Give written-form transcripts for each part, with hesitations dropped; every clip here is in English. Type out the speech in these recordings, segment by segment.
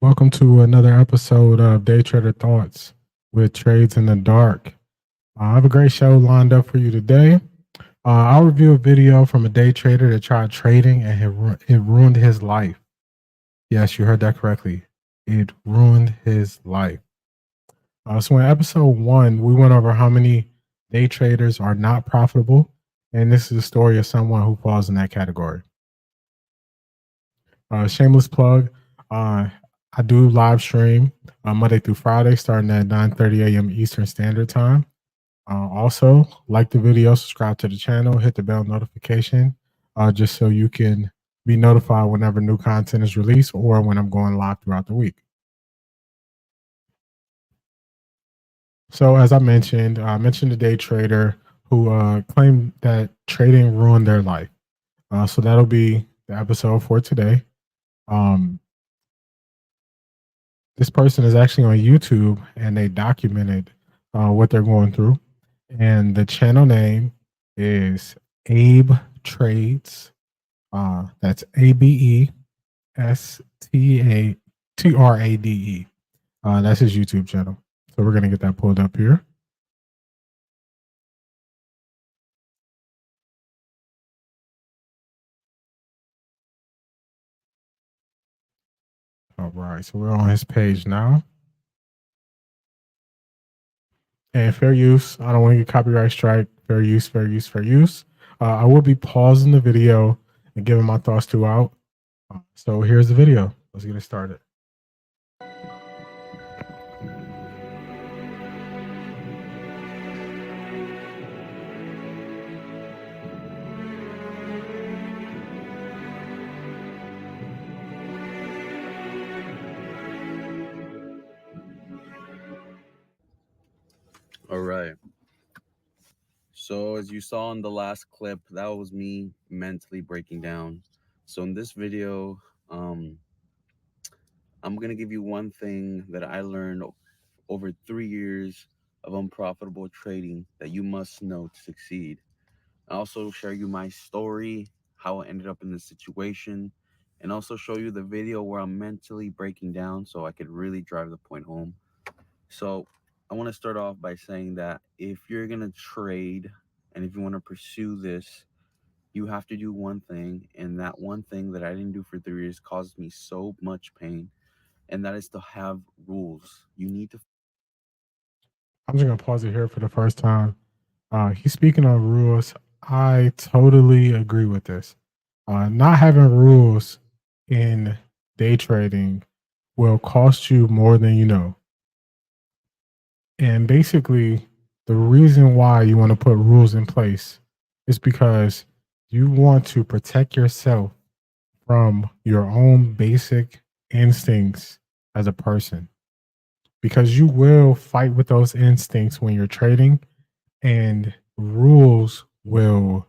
Welcome to another episode of Day Trader Thoughts with Trades in the Dark. I have a great show lined up for you today. I'll review a video from a day trader that tried trading and it ruined his life. Yes, you heard that correctly. It ruined his life. So in episode 1, we went over how many day traders are not profitable, and this is a story of someone who falls in that category. Shameless plug. I do live stream Monday through Friday, starting at 9:30 a.m. Eastern Standard Time. Also, like the video, subscribe to the channel, hit the bell notification, just so you can be notified whenever new content is released or when I'm going live throughout the week. So, as I mentioned a day trader who claimed that trading ruined their life. So that'll be the episode for today. Um, this person is actually on YouTube and they documented what they're going through. And the channel name is Abe Trades. That's ABESTATRADE. That's his YouTube channel. So we're going to get that pulled up here. All right. So we're on his page now. And fair use. I don't want to get copyright strike. Fair use, fair use, fair use. I will be pausing the video and giving my thoughts throughout. So here's the video. Let's get it started. All right. So as you saw in the last clip, that was me mentally breaking down. So in this video, I'm going to give you one thing that I learned over 3 years of unprofitable trading that you must know to succeed. I also share you my story, how I ended up in this situation, and also show you the video where I'm mentally breaking down so I could really drive the point home. So I want to start off by saying that if you're going to trade and if you want to pursue this, you have to do one thing. And that one thing that I didn't do for 3 years caused me so much pain. And that is to have rules. You need to. I'm just going to pause it here for the first time. He's speaking on rules. I totally agree with this. Not having rules in day trading will cost you more than you know. And basically, the reason why you want to put rules in place is because you want to protect yourself from your own basic instincts as a person. Because you will fight with those instincts when you're trading, and rules will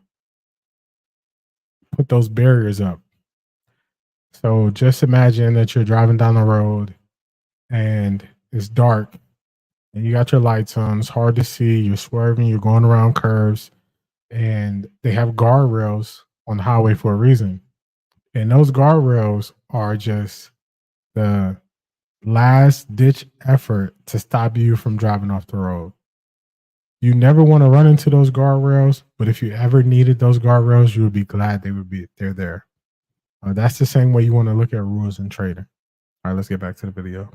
put those barriers up. So just imagine that you're driving down the road and it's dark and you got your lights on. It's hard to see. You're swerving, you're going around curves, and they have guardrails on the highway for a reason. And those guardrails are just the last ditch effort to stop you from driving off the road. You never want to run into those guardrails, but if you ever needed those guardrails, you would be glad they're there. That's the same way you want to look at rules in trading. All right, let's get back to the video.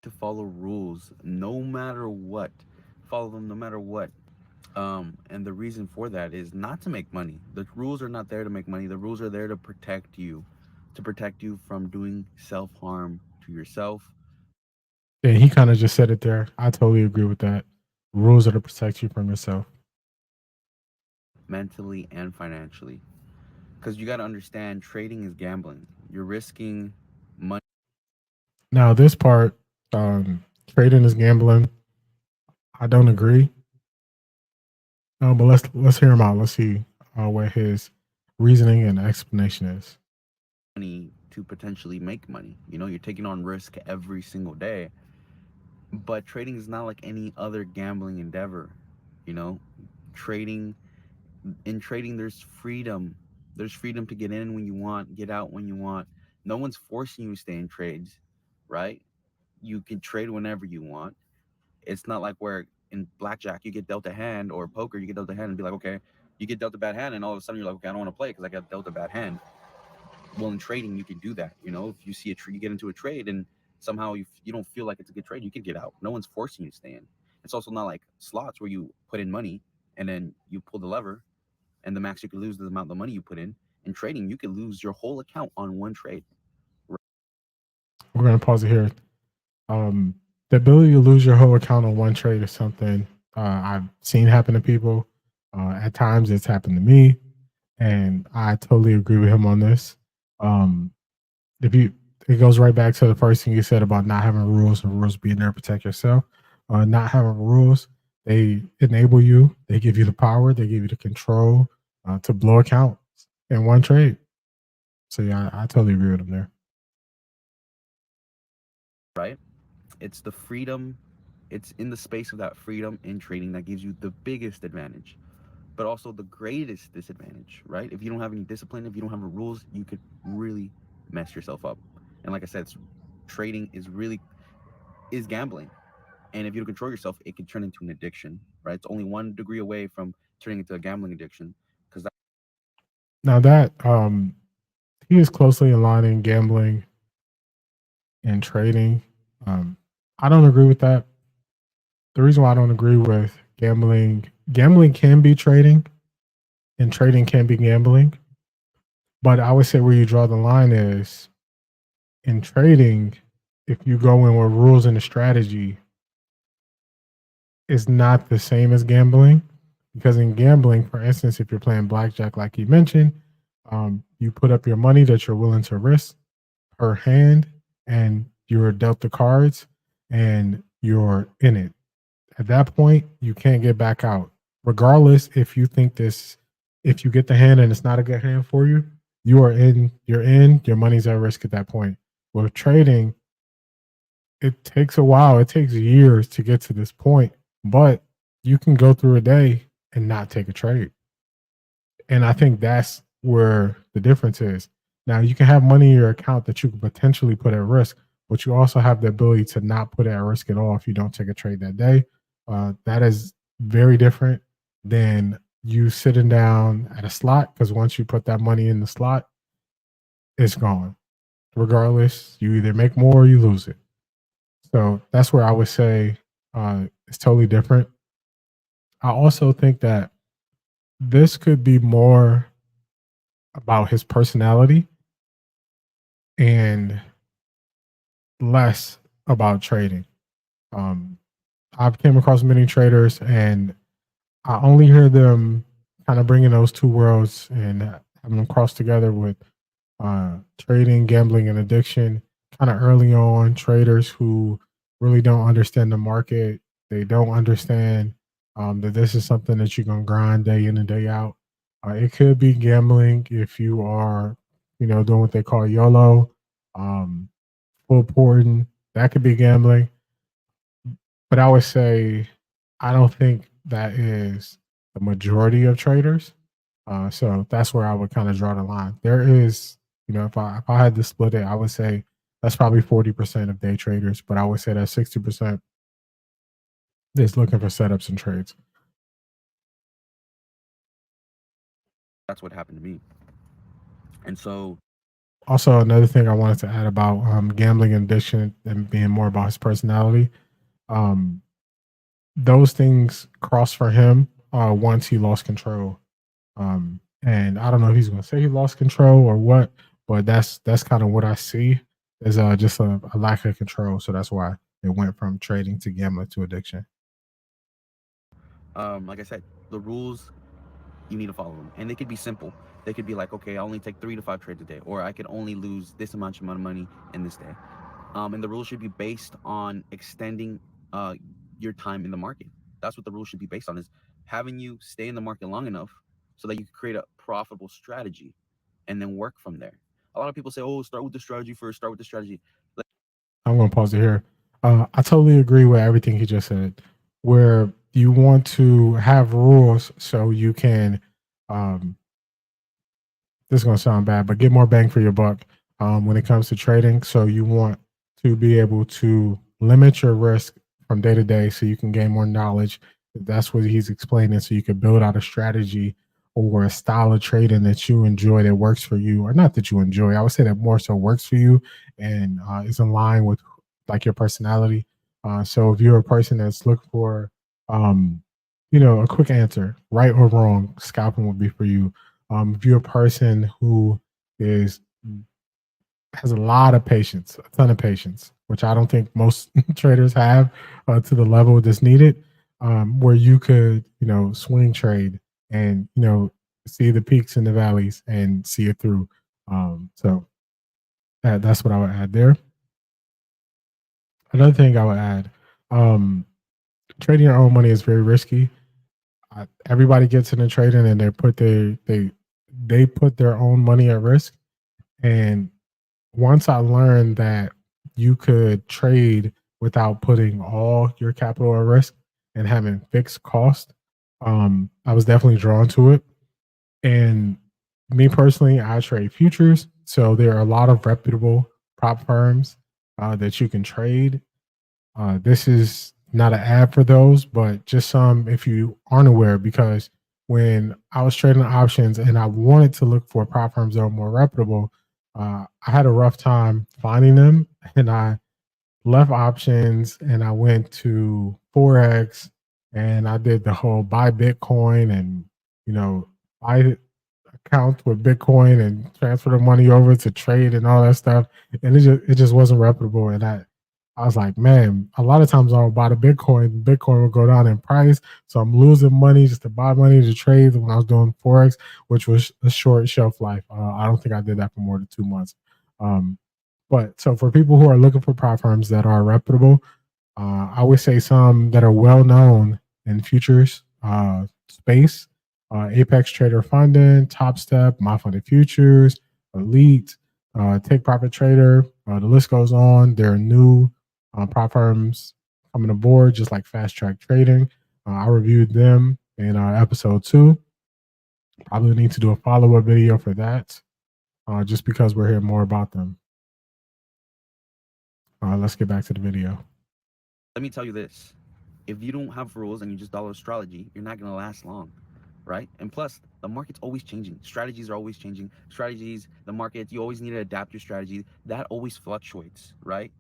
To follow rules no matter what. Follow them no matter what. And the reason for that is not to make money. The rules are not there to make money. The rules are there to protect you from doing self-harm to yourself. Yeah, he kind of just said it there. I totally agree with that. Rules are to protect you from yourself. Mentally and financially. Because you got to understand, trading is gambling. You're risking money. Now, this part, trading is gambling. I don't agree. But let's hear him out. Let's see what his reasoning and explanation is. To potentially make money. You know, you're taking on risk every single day. But trading is not like any other gambling endeavor. You know, trading in trading there's freedom. There's freedom to get in when you want, get out when you want. No one's forcing you to stay in trades. right? You can trade whenever you want. It's not like where in blackjack you get dealt a hand, or poker you get dealt a hand and be like, okay, you get dealt a bad hand, and all of a sudden you're like, okay, I don't want to play because I got dealt a bad hand. Well, in trading you can do that. You know, if you see you get into a trade and somehow you don't feel like it's a good trade, you can get out. No one's forcing you to stay in. It's also not like slots where you put in money and then you pull the lever, and the max you could lose is the amount of money you put in. In trading, you could lose your whole account on one trade. We're going to pause it here. Um, the ability to lose your whole account on one trade is something I've seen happen to people. At times, it's happened to me, and I totally agree with him on this. Um, if you, it goes right back to the first thing you said about not having rules and rules being there to protect yourself. Not having rules, they enable you. They give you the power. They give you the control to blow accounts in one trade. So yeah, I totally agree with him there. Right? It's the freedom, it's in the space of that freedom in trading that gives you the biggest advantage, but also the greatest disadvantage, right? If you don't have any discipline, if you don't have rules, you could really mess yourself up. And like I said, trading is gambling. And if you don't control yourself, it can turn into an addiction, right? It's only 1 degree away from turning into a gambling addiction. Because Now that he is closely aligned in gambling and trading. I don't agree with that. The reason why I don't agree with gambling can be trading, and trading can be gambling. But I would say where you draw the line is in trading, if you go in with rules and a strategy, is not the same as gambling. Because in gambling, for instance, if you're playing blackjack, like you mentioned, you put up your money that you're willing to risk per hand, and you're dealt the cards, and you're in it. At that point, you can't get back out. Regardless if you think if you get the hand and it's not a good hand for you, you are in, you're in, your money's at risk at that point. With trading, it takes a while. It takes years to get to this point, but you can go through a day and not take a trade. And I think that's where the difference is. Now, you can have money in your account that you could potentially put at risk, but you also have the ability to not put it at risk at all if you don't take a trade that day. That is very different than you sitting down at a slot, because once you put that money in the slot, it's gone. Regardless, you either make more or you lose it. So that's where I would say it's totally different. I also think that this could be more about his personality and less about trading. Um, I've came across many traders, and I only hear them kind of bringing those two worlds and having them cross together with trading, gambling, and addiction. Kind of early on, traders who really don't understand the market. They don't understand that this is something that you're gonna grind day in and day out. It could be gambling if you are, doing what they call YOLO, um, full porting. That could be gambling. But I would say I don't think that is the majority of traders. So that's where I would kind of draw the line. There is, if I had to split it, I would say that's probably 40% of day traders, but I would say that 60% is looking for setups and trades. that's what happened to me. And so, Also, another thing I wanted to add about gambling and addiction and being more about his personality, um, those things crossed for him once he lost control. And I don't know if he's going to say he lost control or what, but that's kind of what I see is just a lack of control. So that's why it went from trading to gambling to addiction. like I said, the rules, you need to follow them, and they could be simple. They could be like, okay, I only take 3 to 5 trades a day, or I could only lose this amount of money in this day. And the rules should be based on extending your time in the market. That's what the rules should be based on, is having you stay in the market long enough so that you can create a profitable strategy and then work from there. A lot of people say, oh, start with the strategy first, start with the strategy. I'm going to pause it here. I totally agree with everything he just said, where you want to have rules so you can, um, this is going to sound bad, but get more bang for your buck when it comes to trading. So you want to be able to limit your risk from day to day so you can gain more knowledge. That's what he's explaining. So you can build out a strategy or a style of trading that you enjoy that works for you, or not that you enjoy. I would say that more so works for you and is in line with like your personality. So if you're a person that's looking for, um, a quick answer, right or wrong, scalping would be for you. If you're a person who is has a lot of patience, a ton of patience, which I don't think most traders have to the level that's needed, where you could, swing trade and, see the peaks and the valleys and see it through. So that's what I would add there. Another thing I would add, um, trading your own money is very risky. Everybody gets into trading and they put their own money at risk. And once I learned that you could trade without putting all your capital at risk and having fixed cost, I was definitely drawn to it. And me personally, I trade futures. So there are a lot of reputable prop firms that you can trade. This is not an ad for those, but just some if you aren't aware, because when I was trading options and I wanted to look for prop firms that are more reputable, I had a rough time finding them, and I left options and I went to Forex and I did the whole buy Bitcoin and buy account with Bitcoin and transfer the money over to trade and all that stuff. And it just wasn't reputable. And I was like, man, a lot of times I'll buy the Bitcoin will go down in price. So I'm losing money just to buy money to trade when I was doing Forex, which was a short shelf life. I don't think I did that for more than 2 months. Um, but so for people who are looking for prop firms that are reputable, I would say some that are well known in futures space: Apex Trader Funding, Top Step, My Funded Futures, Elite, Take Profit Trader. The list goes on. There are new prop firms coming aboard, just like Fast Track Trading. I reviewed them in episode 2. Probably need to do a follow up video for that, just because we're hearing more about them. Let's get back to the video. Let me tell you this. If you don't have rules and you just follow astrology, you're not going to last long, right? And plus, the market's always changing. Strategies are always changing. Strategies, the market, you always need to adapt your strategy. That always fluctuates, right?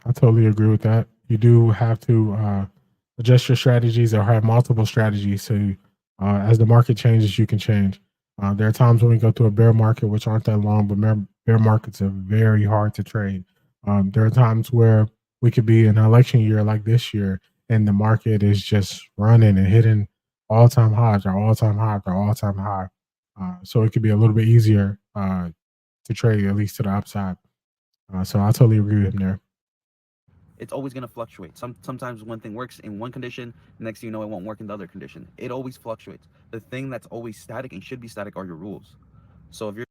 I totally agree with that. You do have to adjust your strategies or have multiple strategies. So as the market changes, you can change. There are times when we go through a bear market, which aren't that long, but bear markets are very hard to trade. There are times where we could be in an election year like this year, and the market is just running and hitting all-time highs or all-time highs or all-time high. So it could be a little bit easier to trade, at least to the upside. So I totally agree with him there. It's always going to fluctuate. Sometimes one thing works in one condition, next thing you know, it won't work in the other condition. It always fluctuates. The thing that's always static and should be static are your rules. So if you're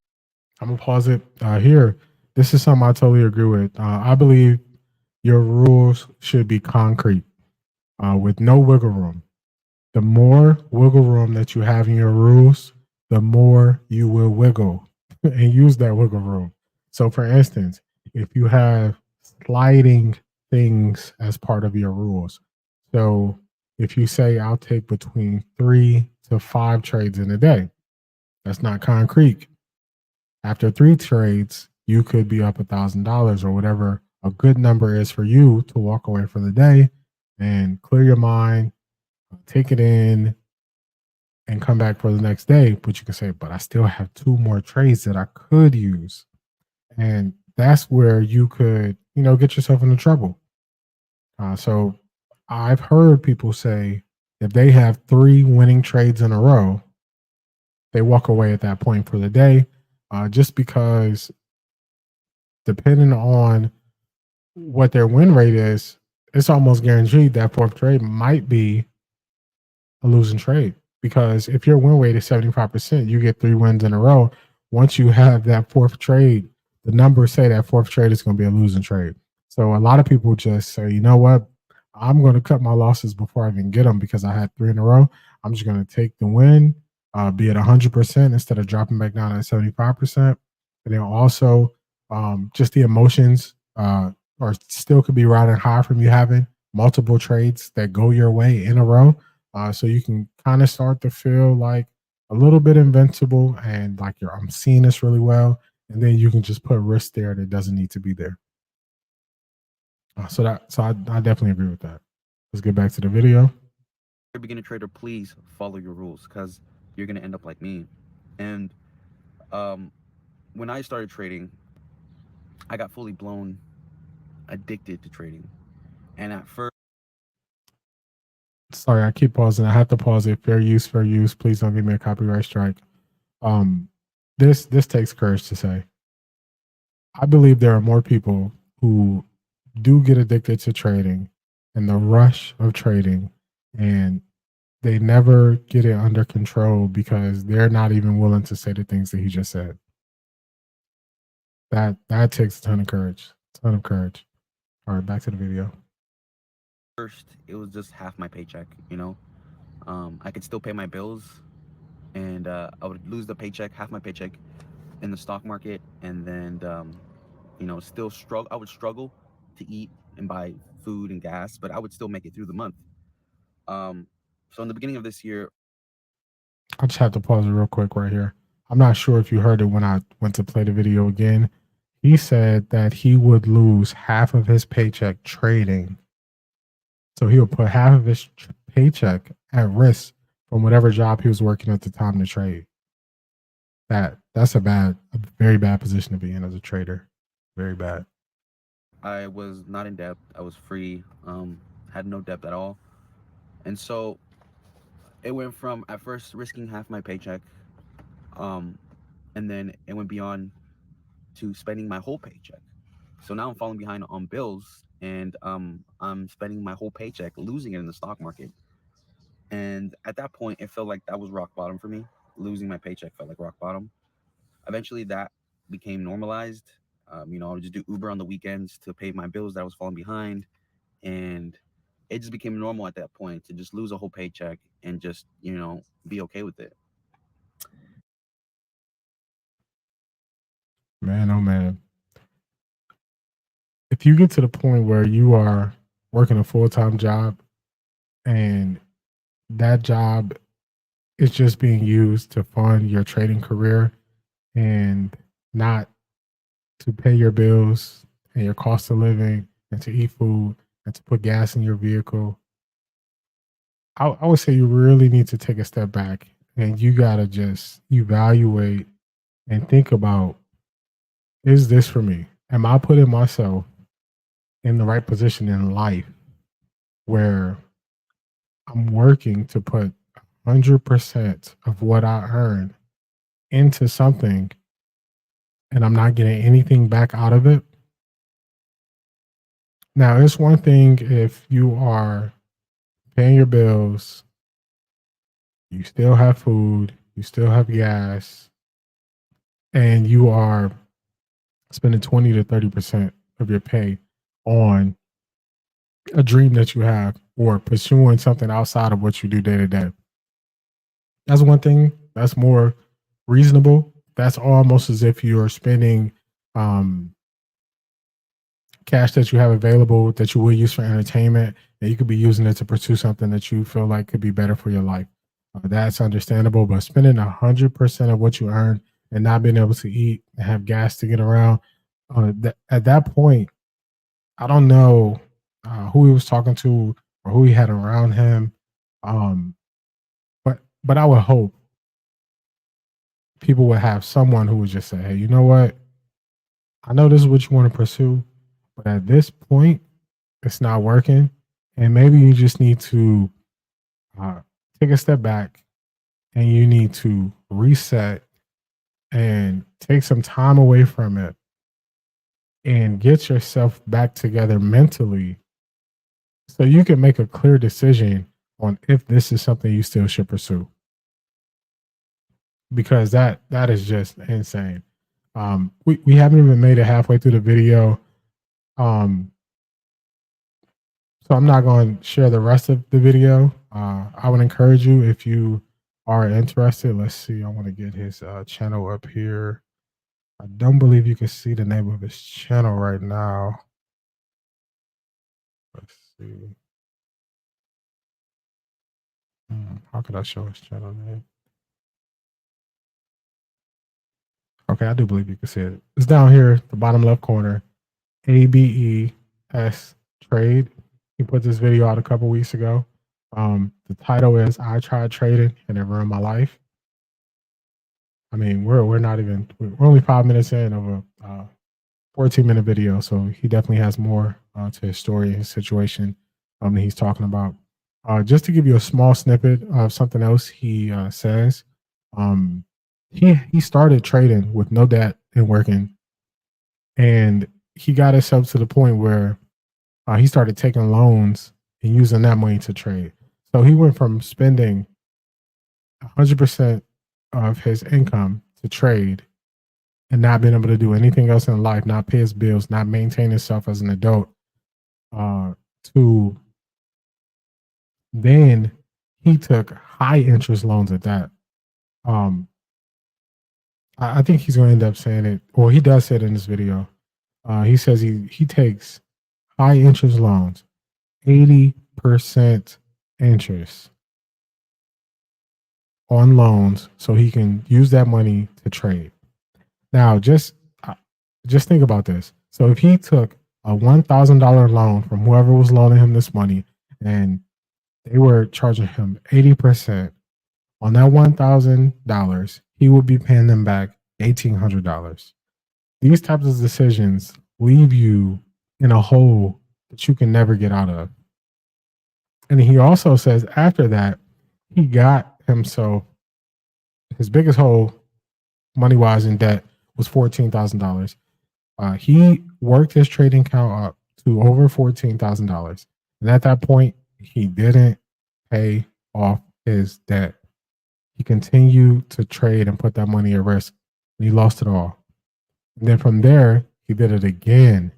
I'm gonna pause it here. This is something I totally agree with. I believe your rules should be concrete, with no wiggle room. The more wiggle room that you have in your rules, the more you will wiggle and use that wiggle room. So, for instance, if you have sliding things as part of your rules, so if you say I'll take between 3 to 5 trades in a day, that's not concrete. After 3 trades, you could be up $1,000 or whatever a good number is for you to walk away for the day and clear your mind, take it in, and come back for the next day. But you can say, but I still have 2 more trades that I could use. And that's where you could, get yourself into trouble. So I've heard people say if they have 3 winning trades in a row, they walk away at that point for the day, just because depending on what their win rate is, it's almost guaranteed that fourth trade might be a losing trade. Because if your win rate is 75%, you get 3 wins in a row. Once you have that fourth trade, the numbers say that fourth trade is going to be a losing trade. So a lot of people just say, you know what? I'm going to cut my losses before I even get them because I had 3 in a row. I'm just going to take the win, be at 100% instead of dropping back down at 75%. And then also just the emotions or still could be riding high from you having multiple trades that go your way in a row. So you can kind of start to feel like a little bit invincible and like I'm seeing this really well. And then you can just put risk there that doesn't need to be there. So I definitely agree with that. Let's get back to the video. You're a beginner trader, please follow your rules because you're gonna end up like me. And um, when I started trading, I got fully blown addicted to trading. And at first, Sorry, I keep pausing. I have to pause it. Fair use, fair use. Please don't give me a copyright strike. Um, this takes courage to say. I believe there are more people who do get addicted to trading and the rush of trading, and they never get it under control because they're not even willing to say the things that he just said. That takes a ton of courage. Ton of courage. All right, back to the video. first it was just half my paycheck, you know. I could still pay my bills, and I would lose the paycheck, half my paycheck, in the stock market, and then still struggle. I would struggle to eat and buy food and gas, but I would still make it through the month. Um, so in the beginning of this year, I just have to pause it real quick right here. I'm not sure if you heard it when I went to play the video again. He said that he would lose half of his paycheck trading. So he would put half of his paycheck at risk from whatever job he was working at the time to trade. That's a very bad position to be in as a trader. Very bad. I was not in debt. I was free. Had no debt at all, and so it went from at first risking half my paycheck, um, and then it went beyond to spending my whole paycheck. So now I'm falling behind on bills, and I'm spending my whole paycheck, losing it in the stock market. And at that point, it felt like that was rock bottom for me. Losing my paycheck felt like rock bottom. Eventually, that became normalized. I would just do Uber on the weekends to pay my bills that I was falling behind, and it just became normal at that point to just lose a whole paycheck and just be okay with it. Man, oh man. If you get to the point where you are working a full-time job and that job is just being used to fund your trading career and not to pay your bills and your cost of living and to eat food and to put gas in your vehicle, I would say you really need to take a step back and you got to just evaluate and think about, is this for me? Am I putting myself in the right position in life where I'm working to put 100% of what I earn into something and I'm not getting anything back out of it? Now, it's one thing if you are paying your bills, you still have food, you still have gas, and you are spending 20 to 30% of your pay on a dream that you have or pursuing something outside of what you do day to day. That's one thing that's more reasonable. That's almost as if you're spending um, cash that you have available that you will use for entertainment, and you could be using it to pursue something that you feel like could be better for your life. That's understandable, but spending 100% of what you earn and not being able to eat and have gas to get around, at that point, I don't know who he was talking to or who he had around him, um, but I would hope people would have someone who would just say, "Hey, you know what? I know this is what you want to pursue, but at this point, it's not working, and maybe you just need to uh, take a step back and you need to reset and take some time away from it and get yourself back together mentally so you can make a clear decision on if this is something you still should pursue, because that is just insane. We haven't even made it halfway through the video. um So I'm not going to share the rest of the video. I would encourage you, if you are interested. Let's see. I want to get his channel up here. I don't believe you can see the name of his channel right now. Let's see. How could I show his channel name? Okay, I do believe you can see it. It's down here, the bottom left corner. ABES Trade. He put this video out a couple weeks ago. The title is "I Tried Trading and It Ruined My Life." I mean, we're not even we're only 5 minutes in of a 14-minute video, so he definitely has more to his story and his situation that he's talking about. Just to give you a small snippet of something else he says, um, he started trading with no debt and working, and he got himself to the point where he started taking loans and using that money to trade. So he went from spending 100% of his income to trade and not being able to do anything else in life, not pay his bills, not maintain himself as an adult, to then he took high interest loans at that. Um, I think he's going to end up saying it, or he does say it in this video. He says he takes high interest loans, 80% interest on loans, so he can use that money to trade. Now, just think about this. So if he took a $1,000 loan from whoever was loaning him this money, and they were charging him 80% on that $1,000, he would be paying them back $1,800. These types of decisions leave you in a hole that you can never get out of. And he also says after that, he got himself his biggest hole money wise in debt was $14,000. He worked his trading account up to over $14,000. And at that point, he didn't pay off his debt. He continued to trade and put that money at risk, and he lost it all. And then from there, he did it again.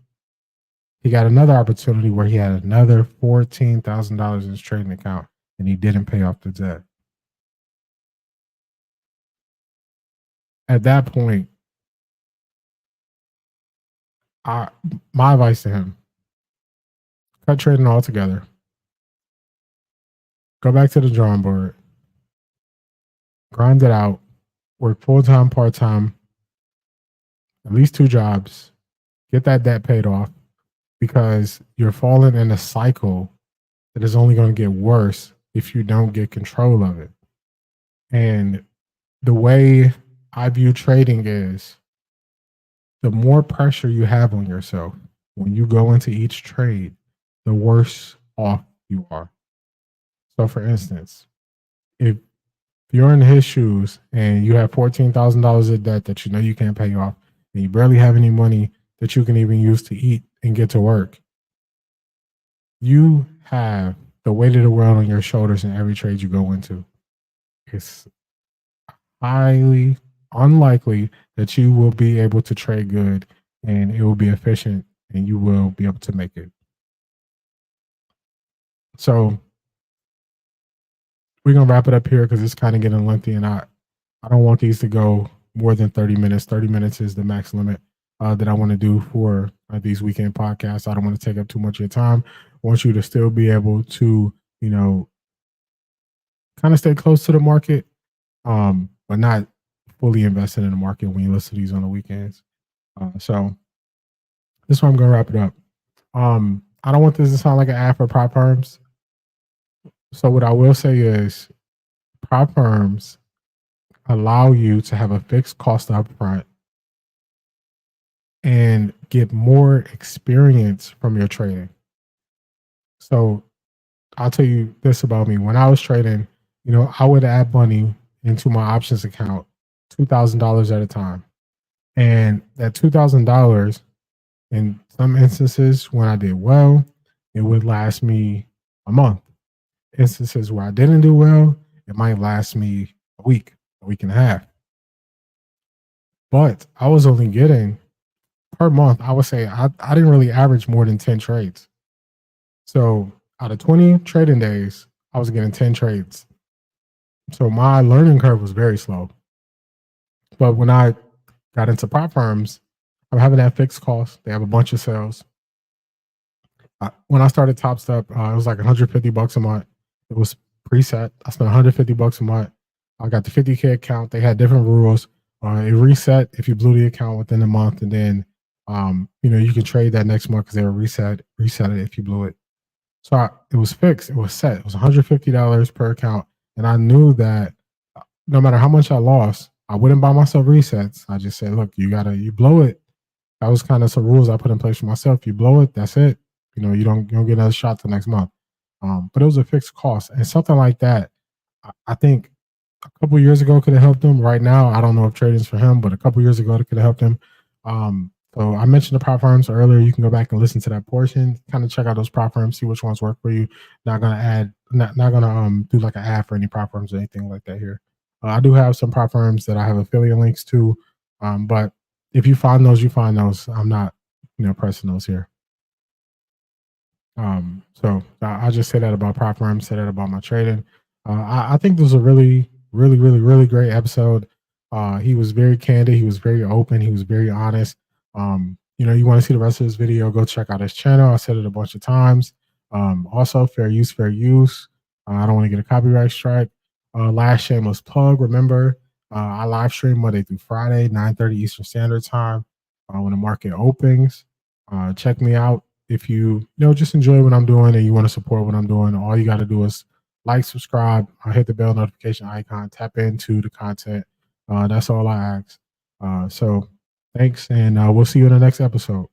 He got another opportunity where he had another $14,000 in his trading account, and he didn't pay off the debt. At that point, my advice to him: cut trading altogether. Go back to the drawing board. Grind it out. Work full-time, part-time, at least 2 jobs. Get that debt paid off, because you're falling in a cycle that is only going to get worse if you don't get control of it. And the way I view trading is, the more pressure you have on yourself when you go into each trade, the worse off you are. So for instance, if you're in his shoes and you have $14,000 of debt that you know you can't pay off, and you barely have any money that you can even use to eat and get to work, you have the weight of the world on your shoulders in every trade you go into. It's highly unlikely that you will be able to trade good and it will be efficient and you will be able to make it. So we're going to wrap it up here because it's kind of getting lengthy, and I don't want these to go more than 30 minutes. 30 minutes is the max limit that I want to do for these weekend podcasts. I don't want to take up too much of your time. I want you to still be able to, kind of stay close to the market, but not fully invested in the market when you listen to these on the weekends. So this is where I'm going to wrap it up. I don't want this to sound like an ad for prop firms. So what I will say is, prop firms allow you to have a fixed cost up front and get more experience from your trading. So I'll tell you this about me. When I was trading, I would add money into my options account, $2,000 at a time. And that $2,000, in some instances when I did well, it would last me a month. Instances where I didn't do well, it might last me a week and a half. But I was only getting, per month, I would say I didn't really average more than 10 trades. So out of 20 trading days, I was getting 10 trades. So my learning curve was very slow. But when I got into prop firms, I'm having that fixed cost. They have a bunch of sales. When I started Top Step, it was like $150 a month. It was preset. I spent $150 a month. I got the 50K account. They had different rules. It reset if you blew the account within a month, and then you can trade that next month because they would reset it if you blew it. So it was fixed. It was set. It was $150 per account, and I knew that no matter how much I lost, I wouldn't buy myself resets. I just said, look, you blow it. That was kind of some rules I put in place for myself. You blow it, that's it. You don't get another shot till next month. But it was a fixed cost, and something like that, I think a couple years ago could have helped him. Right now, I don't know if trading's for him, but a couple years ago it could have helped him. So I mentioned the prop firms earlier. You can go back and listen to that portion, kind of check out those prop firms, see which ones work for you. Not gonna do like an ad for any prop firms or anything like that here. I do have some prop firms that I have affiliate links to, but if you find those, you find those. I'm not, pressing those here. So I'll just say that about prop firms, say that about my trading. I think this was a really, really, really, really great episode. He was very candid. He was very open. He was very honest. You want to see the rest of this video, go check out his channel. I said it a bunch of times. Also, fair use, fair use. I don't want to get a copyright strike. Last shameless plug. Remember, I live stream Monday through Friday, 9:30 Eastern Standard Time when the market opens. Check me out. If you just enjoy what I'm doing and you want to support what I'm doing, all you got to do is like, subscribe, hit the bell notification icon, tap into the content. That's all I ask. So thanks, and we'll see you in the next episode.